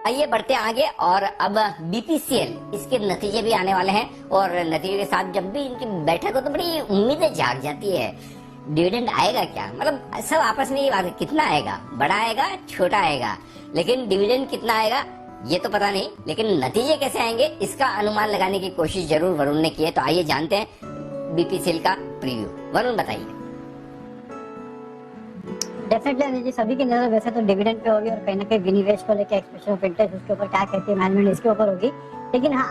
आइए बढ़ते हैं आगे। और अब बीपीसीएल, इसके नतीजे भी आने वाले हैं और नतीजे के साथ जब भी इनकी बैठक हो तो बड़ी उम्मीदें जाग जाती है। डिविडेंड आएगा क्या, मतलब सब आपस में ये बात है, कितना आएगा, बड़ा आएगा छोटा आएगा, लेकिन डिविडेंड कितना आएगा ये तो पता नहीं, लेकिन नतीजे कैसे आएंगे इसका अनुमान लगाने की कोशिश जरूर वरुण ने की है। तो आइए जानते हैं बीपीसीएल का प्रीव्यू। वरुण बताइए। डेफिनेटली अनिल जी, सभी की नजर वैसे तो डिविडेंड पे होगी और कहीं ना कहीं विनिवेश को लेकर एक्सप्रेशन ऑफ इंटरेस्ट उसके ऊपर क्या कहती है मैनेजमेंट इसके ऊपर होगी। लेकिन हाँ,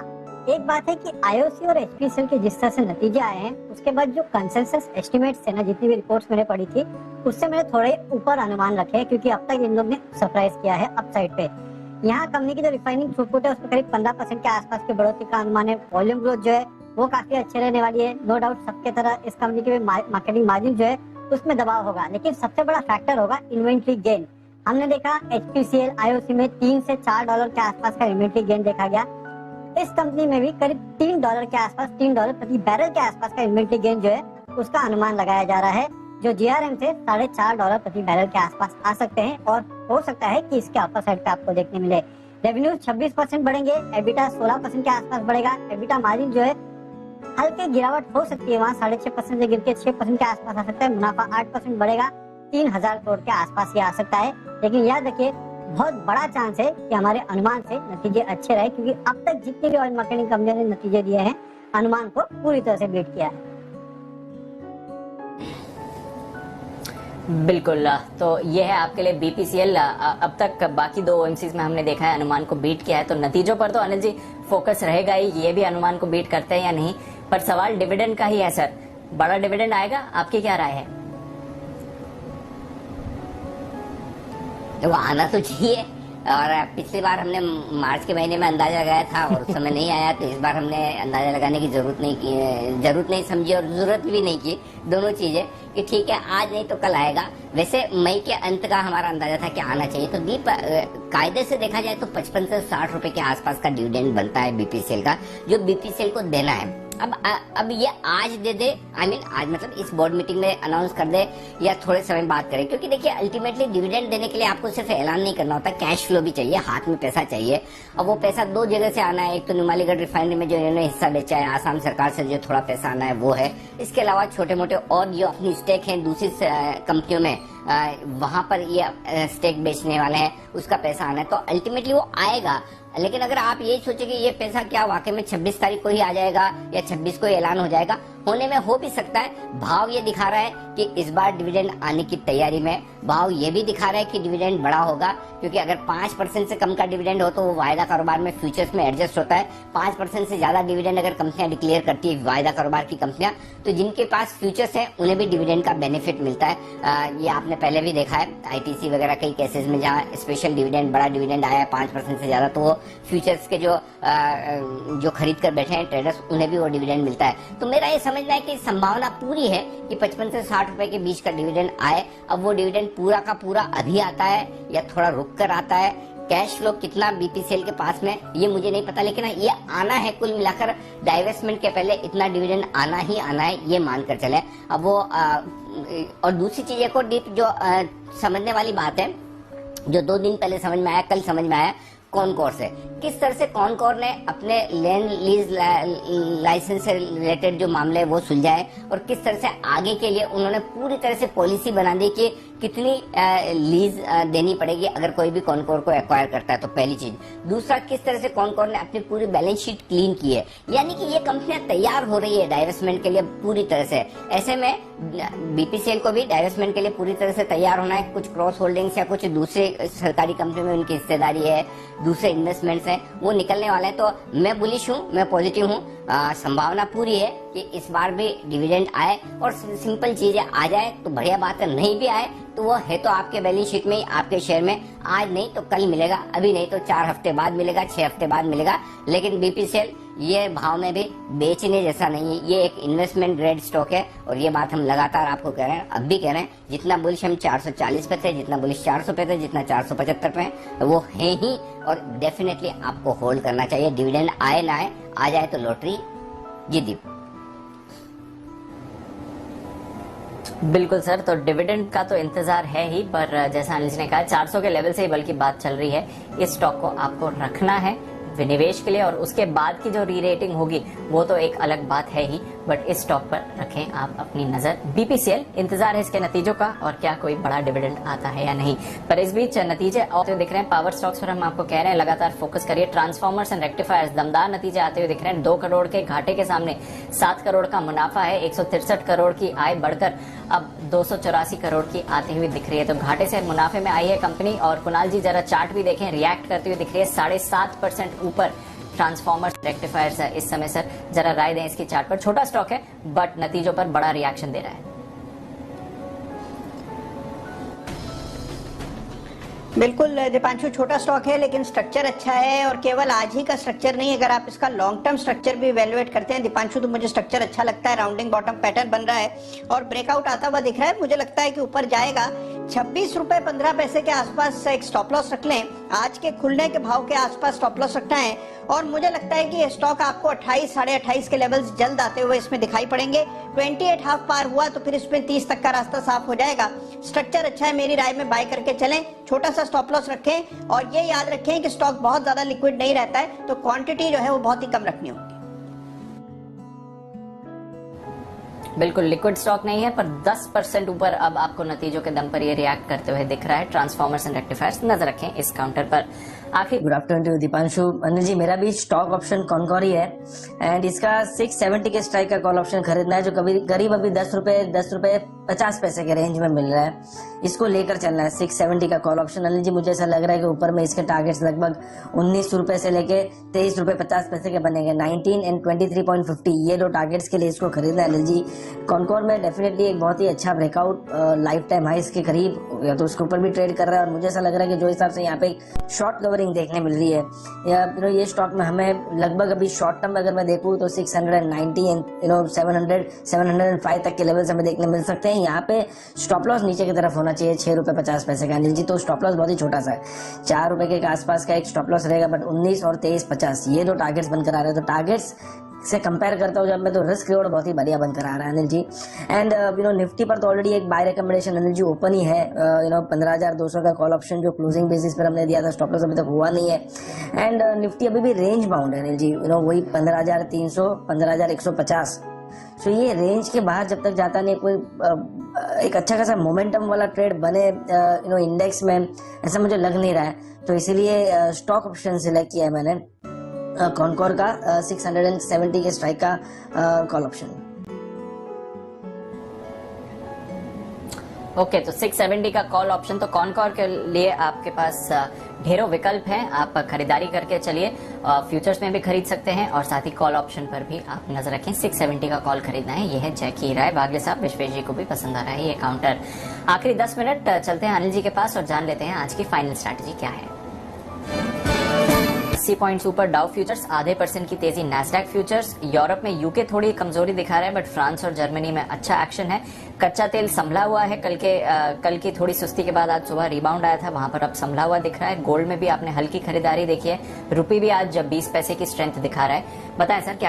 एक बात है कि आईओसी और एचपीसीएल के जिस तरह से नतीजे आए हैं उसके बाद जो कंसेंसस एस्टिमेट्स थे ना, जितनी भी रिपोर्ट्स मैंने पढ़ी थी उससे मैंने थोड़े ऊपर अनुमान रखे हैं, क्योंकि अब तक इन लोग ने सरप्राइज किया है अपसाइड पे। यहाँ कंपनी की जो रिफाइनिंग थ्रूपुट है उस पर करीब 15% के आसपास की बढ़ोतरी का अनुमान है। वॉल्यूम ग्रोथ जो है वो काफी अच्छे रहने वाली है। नो डाउट सबके तरह इस कंपनी के मार्केटिंग मार्जिन जो है उसमें दबाव होगा, लेकिन सबसे बड़ा फैक्टर होगा इन्वेंट्री गेन। हमने देखा एचपीसीएल आईओसी में $3 से $4 के आसपास का इन्वेंट्री गेन देखा गया। इस कंपनी में भी करीब $3 के आसपास, $3 प्रति बैरल के आसपास का इन्वेंट्री गेन जो है उसका अनुमान लगाया जा रहा है, जो जीआरएम से $4.5 प्रति बैरल के आसपास आ सकते हैं और हो सकता है कि इसके अपर साइड पे आपको देखने मिले। रेवेन्यू 26% बढ़ेंगे, एबिटा 16% के आसपास बढ़ेगा। एबिटा मार्जिन जो है हल्के गिरावट हो सकती है, वहाँ 6.5% से गिर के 6% के आसपास आ सकता है। मुनाफा 8% बढ़ेगा, 3000 करोड़ के आसपास ये आ सकता है। लेकिन याद रखिए बहुत बड़ा चांस है कि हमारे अनुमान से नतीजे अच्छे रहे, क्योंकि अब तक जितनी भी ऑयल मार्केटिंग कंपनियों ने नतीजे दिए हैं अनुमान को पूरी तरह से बीट किया है। बिल्कुल, तो ये है आपके लिए बीपीसीएल। अब तक बाकी दो ओएमसीज में हमने देखा है अनुमान को बीट किया है, तो नतीजों पर तो अनिल जी फोकस रहेगा ही, ये भी अनुमान को बीट करते हैं या नहीं। पर सवाल डिविडेंड का ही है सर, बड़ा डिविडेंड आएगा, आपकी क्या राय है? वो आना तो चाहिए, और पिछली बार हमने मार्च के महीने में अंदाजा लगाया था और उस समय नहीं आया, तो इस बार हमने अंदाजा लगाने की जरूरत नहीं समझी और जरूरत भी नहीं की, दोनों चीजें, कि ठीक है आज नहीं तो कल आएगा। वैसे मई के अंत का हमारा अंदाजा था कि आना चाहिए। तो कायदे से देखा जाए तो 55 से 60 रुपए के आसपास का डिविडेंड बनता है बीपीसीएल का, जो बीपीसीएल को देना है। अब ये आज दे दे, आज मतलब इस बोर्ड मीटिंग में अनाउंस कर दे या थोड़े समय बाद करे, क्योंकि देखिए अल्टीमेटली डिविडेंड देने के लिए आपको सिर्फ ऐलान नहीं करना होता, कैश फ्लो भी चाहिए, हाथ में पैसा चाहिए। और वो पैसा दो जगह से आना है, एक तो नुमालीगढ़ रिफाइनरी में जो इन्होंने हिस्सा बेचा है, आसाम सरकार से जो थोड़ा पैसा आना है वो है, इसके अलावा छोटे मोटे और जो अपनी स्टेक है दूसरी कंपनियों में वहां पर ये स्टेक बेचने वाले हैं, उसका पैसा आना है, तो अल्टीमेटली वो आएगा। लेकिन अगर आप यही सोचे कि ये पैसा क्या वाकई में 26 तारीख को ही आ जाएगा या 26 को ही ऐलान हो जाएगा, होने में हो भी सकता है। भाव ये दिखा रहा है कि इस बार डिविडेंड आने की तैयारी में, भाव ये भी दिखा रहा है कि डिविडेंड बड़ा होगा, क्योंकि अगर 5% से कम का डिविडेंड हो तो वो वायदा कारोबार में फ्यूचर्स में एडजस्ट होता है। 5% से ज्यादा डिविडेंड अगर कंपनियां डिक्लेयर करती है, वायदा कारोबार की कंपनियां, तो जिनके पास फ्यूचर्स है उन्हें भी डिविडेंड का बेनिफिट मिलता है। ये आपने पहले भी देखा है आईटीसी वगैरह कई केसेस में, जहाँ स्पेशल डिविडेंड, बड़ा डिविडेंड आया है 5% से ज्यादा, तो वो फ्यूचर्स के जो खरीद कर बैठे हैं ट्रेडर्स, उन्हें भी वो डिविडेंड मिलता है। तो मेरा ये समझना है कि संभावना पूरी है कि 55 से 60 रुपए के बीच का डिविडेंड आए। अब वो डिविडेंड पूरा का पूरा अभी आता है या थोड़ा रुक कर आता है, कैश फ्लो कितना बीपीसीएल के पास में ये मुझे नहीं पता, लेकिन ये आना है। कुल मिलाकर डाइवेस्टमेंट के पहले इतना डिविडेंड आना ही आना है, ये मानकर चले। अब वो और दूसरी चीज एक और डीप जो समझने वाली बात है, जो 2 दिन पहले समझ में आया, कल समझ में आया, कॉनकोर से किस तरह से कॉनकोर ने अपने लैंड लीज लाइसेंस से रिलेटेड जो मामले वो सुलझाए और किस तरह से आगे के लिए उन्होंने पूरी तरह से पॉलिसी बना दी कि कितनी लीज देनी पड़ेगी अगर कोई भी कॉनकोर को एक्वायर करता है। तो पहली चीज। दूसरा, किस तरह से कॉनकोर ने अपनी पूरी बैलेंस शीट क्लीन की है, यानी कि ये कंपनियां तैयार हो रही है डाइवेस्टमेंट के लिए पूरी तरह से। ऐसे में बीपीसीएल को भी डाइवेस्टमेंट के लिए पूरी तरह से तैयार होना है। कुछ क्रॉस होल्डिंग्स या कुछ दूसरे सरकारी कंपनी में उनकी हिस्सेदारी है, दूसरे इन्वेस्टमेंट्स हैं, वो निकलने वाले हैं। तो मैं बुलिश हूँ, मैं पॉजिटिव हूँ। संभावना पूरी है कि इस बार भी डिविडेंड आए और सिंपल चीजें आ जाए तो बढ़िया बात है, नहीं भी आए तो वो है तो आपके बैलेंस शीट में ही, आपके शेयर में आज नहीं तो कल मिलेगा, अभी नहीं तो 4 हफ्ते बाद मिलेगा, 6 हफ्ते बाद मिलेगा। लेकिन बीपीसीएल ये भाव में भी बेचने जैसा नहीं है, ये एक इन्वेस्टमेंट ग्रेड स्टॉक है और ये बात हम लगातार आपको कह रहे हैं, अब भी कह रहे हैं। जितना बुलिश हम 440 पे थे, जितना बुलिश 400 पे थे, जितना 475 पे वो है ही, और डेफिनेटली आपको होल्ड करना चाहिए। डिविडेंड आए ना आए, आ जाए तो लॉटरी जीती। बिल्कुल सर, तो डिविडेंड का तो इंतजार है ही, पर जैसा अनिल जी ने कहा 400 के लेवल से ही बल्कि बात चल रही है। इस स्टॉक को आपको रखना है विनिवेश के लिए, और उसके बाद की जो री रेटिंग होगी वो तो एक अलग बात है ही, बट इस स्टॉक पर रखें आप अपनी नजर। बीपीसीएल, इंतजार है इसके नतीजों का और क्या कोई बड़ा डिविडेंड आता है या नहीं। पर इस बीच नतीजे आते हुए दिख रहे हैं। पावर स्टॉक्स पर हम आपको कह रहे हैं लगातार फोकस करिए। ट्रांसफॉर्मर्स एंड रेक्टिफायर्स, दमदार नतीजे आते हुए दिख रहे हैं। 2 करोड़ के घाटे के सामने 7 करोड़ का मुनाफा है। 163 करोड़ की आय बढ़कर अब 284 करोड़ की आती हुई दिख रही है। तो घाटे से मुनाफे में आई है कंपनी। और कुणाल जी जरा चार्ट भी देखें, रिएक्ट करती हुई दिख रही है 7.5% ऊपर ट्रांसफॉर्मर्स रेक्टिफायर्स है इस समय। सर जरा राय दें इसकी चार्ट पर। छोटा स्टॉक है बट नतीजों पर बड़ा रिएक्शन दे रहा है। बिल्कुल दीपांशु, छोटा स्टॉक है लेकिन स्ट्रक्चर अच्छा है, और केवल आज ही का स्ट्रक्चर नहीं, अगर आप इसका लॉन्ग टर्म स्ट्रक्चर भी इवेल्युएट करते हैं दीपांशु, तो मुझे स्ट्रक्चर अच्छा लगता है। राउंडिंग बॉटम पैटर्न बन रहा है और ब्रेकआउट आता हुआ दिख रहा है। मुझे लगता है कि ऊपर जाएगा। 26 रुपए 15 पैसे के आसपास एक स्टॉप लॉस रख लें। आज के खुलने के भाव के आसपास स्टॉप लॉस रखना है, और मुझे लगता है कि ये स्टॉक आपको 28 साढ़े 28 के लेवल्स जल्द आते हुए इसमें दिखाई पड़ेंगे। 28 हाफ पार हुआ तो फिर इसमें 30 तक का रास्ता साफ हो जाएगा। स्ट्रक्चर अच्छा है, मेरी राय में बाय करके चलें। छोटा सा स्टॉप लॉस रखें और ये याद रखें कि स्टॉक बहुत ज्यादा लिक्विड नहीं रहता है, तो क्वांटिटी जो है वो बहुत ही कम रखनी होगी। बिल्कुल लिक्विड स्टॉक नहीं है, पर 10% ऊपर अब आपको नतीजों के दम पर ये रिएक्ट करते हुए दिख रहा है। ट्रांसफॉर्मर्स एंड रेक्टिफायर्स, नजर रखें इस काउंटर पर। आखिर गुड आफ्टरनून दीपांशु। अनिल जी, मेरा भी स्टॉक ऑप्शन कॉनकॉर ही है एंड इसका 670 के स्ट्राइक का कॉल ऑप्शन खरीदना है, जो करीब अभी 10 रुपए 50 पैसे के रेंज में मिल रहा है। इसको लेकर चलना है 670 का कॉल ऑप्शन। अनिल जी, मुझे ऐसा लग रहा है कि ऊपर में इसके टारगेट्स लगभग 19 रुपए से लेके 23 रुपए 50 पैसे के बनेंगे। 19 एंड 23.50 ये 2 टारगेट्स के लिए इसको खरीदना है अनिल जी। कॉनकॉर में डेफिनेटली एक बहुत ही अच्छा ब्रेकआउट लाइफ टाइम हाइस के करीब या तो उसके ऊपर भी ट्रेड कर रहा है, और मुझे ऐसा लग रहा है कि जो हिसाब से यहाँ पे शॉर्ट कवरिंग देखने मिल रही है, या ये स्टॉक में हमें लगभग अभी शॉर्ट टर्म अगर मैं देखूं तो 690 एंड 705 तक के लेवल्स हमें देखने मिल सकते हैं। यहाँ पे स्टॉप लॉस नीचे की तरफ होना चाहिए 6 रुपए 50 पैसे का अनिल जी। तो स्टॉप लॉस बहुत ही छोटा सा है, 4 रुपए के आसपास का एक स्टॉप लॉस रहेगा, बट 19 और 23.50 ये 2 टारगेट्स बनकर आ रहे हैं। तो टारगेट्स से कंपेयर करता हूँ जब मैं, तो रिस्क रिवॉर्ड बहुत ही बढ़िया बनकर आ रहा है अनिल जी। एंड निफ्टी पर तो ऑलरेडी एक bye recommendation Anil ji open ही है। 15,200 का कॉल ऑप्शन जो क्लोजिंग बेसिस पर हमने दिया था, स्टॉप लॉस अभी तक हुआ नहीं है। एंड निफ्टी अभी भी रेंज बाउंड है अनिल जी, वही 15,300 15,150। सो ये रेंज के बाहर जब तक जाता नहीं, कोई एक अच्छा खासा मोमेंटम वाला ट्रेड बने इंडेक्स में, ऐसा मुझे लग नहीं रहा है। तो इसीलिए स्टॉक ऑप्शन सिलेक्ट किया है मैंने कॉनकॉर का 670 के स्ट्राइक का कॉल ऑप्शन। ओके, तो 670 का कॉल ऑप्शन। तो कॉनकॉर के लिए आपके पास ढेरों विकल्प हैं, आप खरीदारी करके चलिए। फ्यूचर्स में भी खरीद सकते हैं और साथ ही कॉल ऑप्शन पर भी आप नजर रखें। 670 का कॉल खरीदना है, यह है जैकी राय। बागले साहब, विश्वेश जी को भी पसंद आ रहा है ये काउंटर। आखिरी 10 मिनट चलते हैं अनिल जी के पास और जान लेते हैं आज की फाइनल स्ट्रैटेजी क्या है। 80 पॉइंट्स ऊपर डाउ फ्यूचर्स, आधे % की तेजी नैस्डैक फ्यूचर्स। यूरोप में यूके थोड़ी कमजोरी दिखा रहा है, बट फ्रांस और जर्मनी में अच्छा एक्शन है। कच्चा तेल संभला हुआ है, कल की थोड़ी सुस्ती के बाद आज सुबह रिबाउंड आया था, वहां पर अब संभला हुआ दिख रहा है। गोल्ड में भी आपने हल्की खरीदारी देखी है। रुपये भी आज 20 पैसे की स्ट्रेंथ दिखा रहा है। बताएं सर क्या